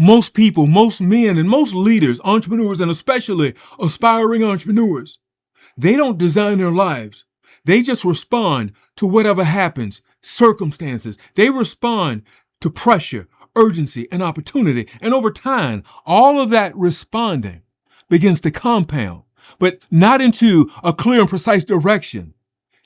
Most people, most men, and most leaders, entrepreneurs, and especially aspiring entrepreneurs, they don't design their lives. They just respond to whatever happens, circumstances. They respond to pressure, urgency, and opportunity. And over time, all of that responding begins to compound, but not into a clear and precise direction,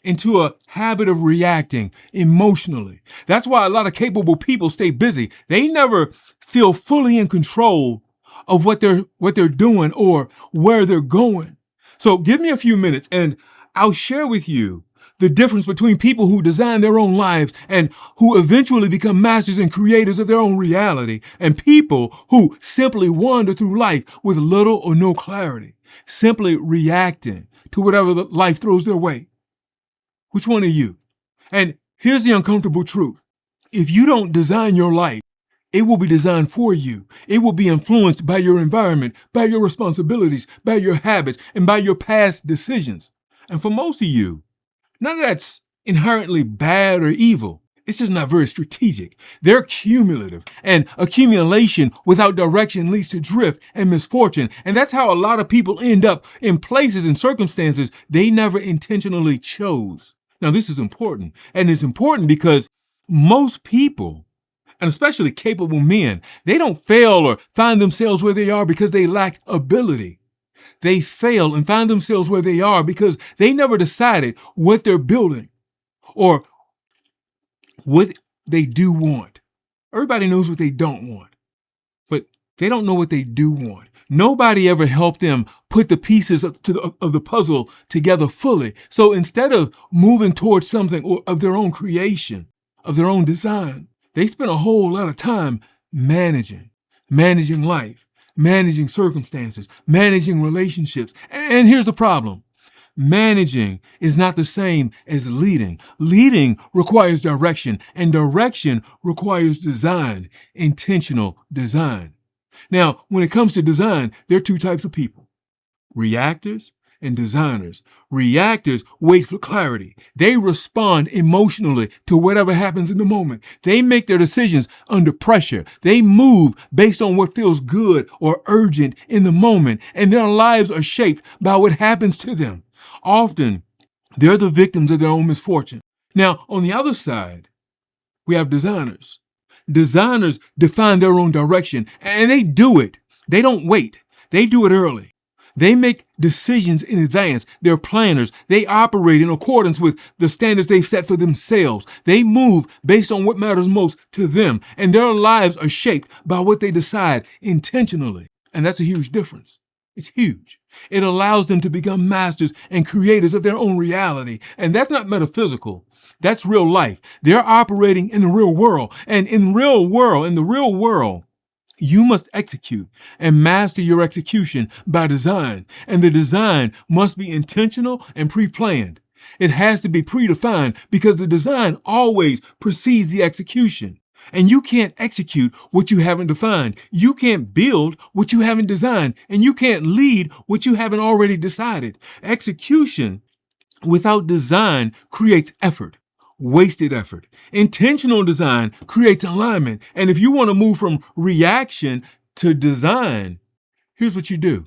into a habit of reacting emotionally. That's why a lot of capable people stay busy. They never feel fully in control of what they're doing or where they're going. So give me a few minutes and I'll share with you the difference between people who design their own lives and who eventually become masters and creators of their own reality, and people who simply wander through life with little or no clarity, simply reacting to whatever life throws their way. Which one are you? And here's the uncomfortable truth. If you don't design your life, it will be designed for you. It will be influenced by your environment, by your responsibilities, by your habits, and by your past decisions. And for most of you, none of that's inherently bad or evil. It's just not very strategic. They're cumulative, and accumulation without direction leads to drift and misfortune. And that's how a lot of people end up in places and circumstances they never intentionally chose. Now, this is important, and it's important because most people, and especially capable men, they don't fail or find themselves where they are because they lack ability. They fail and find themselves where they are because they never decided what they're building or what they do want. Everybody knows what they don't want, but they don't know what they do want. Nobody ever helped them put the pieces of the puzzle together fully. So instead of moving towards something of their own creation, of their own design, they spend a whole lot of time managing life, managing circumstances, managing relationships. And here's the problem. Managing is not the same as leading. Leading requires direction, and direction requires design, intentional design. Now, when it comes to design, there are two types of people: reactors and designers. Reactors wait for clarity. They respond emotionally to whatever happens in the moment. They make their decisions under pressure. They move based on what feels good or urgent in the moment, and their lives are shaped by what happens to them. Often, they're the victims of their own misfortune. Now, on the other side, we have designers. Designers define their own direction, and they do it. They don't wait. They do it early. They make decisions in advance. They're planners. They operate in accordance with the standards they've set for themselves. They move based on what matters most to them, and their lives are shaped by what they decide intentionally. And that's a huge difference. It's huge. It allows them to become masters and creators of their own reality. And that's not metaphysical. That's real life. They're operating in the real world. And in the real world, you must execute and master your execution by design. And the design must be intentional and pre-planned. It has to be predefined because the design always precedes the execution. And you can't execute what you haven't defined. You can't build what you haven't designed. And you can't lead what you haven't already decided. Execution without design creates effort. Wasted effort. Intentional design creates alignment. And if you want to move from reaction to design, here's what you do.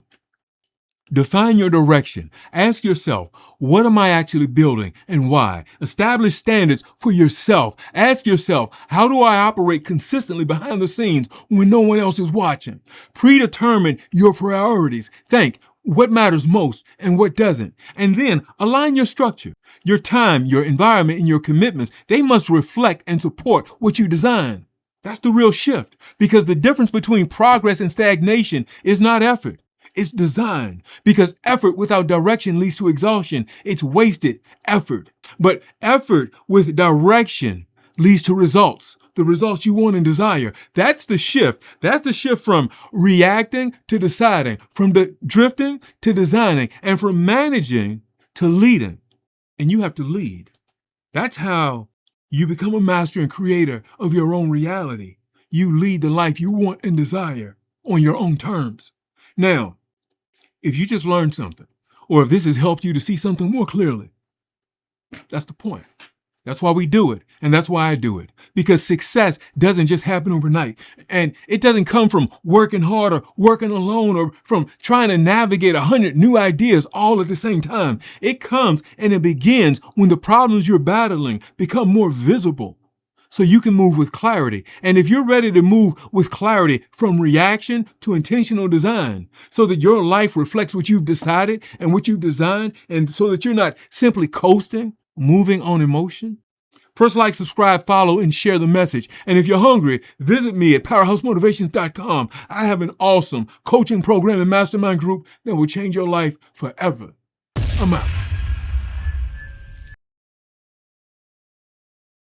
Define your direction. Ask yourself, what am I actually building and why? Establish standards for yourself. Ask yourself, how do I operate consistently behind the scenes when no one else is watching? Predetermine your priorities. Think, what matters most and what doesn't. And then align your structure. Your time, your environment, and your commitments, they must reflect and support what you design. That's the real shift, because the difference between progress and stagnation is not effort. It's design, because effort without direction leads to exhaustion. It's wasted effort. But effort with direction leads to results, the results you want and desire. That's the shift. That's the shift from reacting to deciding, from drifting to designing, and from managing to leading. And you have to lead. That's how you become a master and creator of your own reality. You lead the life you want and desire on your own terms. Now, if you just learned something, or if this has helped you to see something more clearly, that's the point. That's why we do it, and that's why I do it. Because success doesn't just happen overnight, and it doesn't come from working hard or working alone or from trying to navigate 100 new ideas all at the same time. It comes and it begins when the problems you're battling become more visible, so you can move with clarity. And if you're ready to move with clarity from reaction to intentional design, so that your life reflects what you've decided and what you've designed, and so that you're not simply coasting, moving on emotion, press like, subscribe, follow, and share the message. And if you're hungry, visit me at powerhousemotivations.com. I have an awesome coaching program and mastermind group that will change your life forever. I'm out.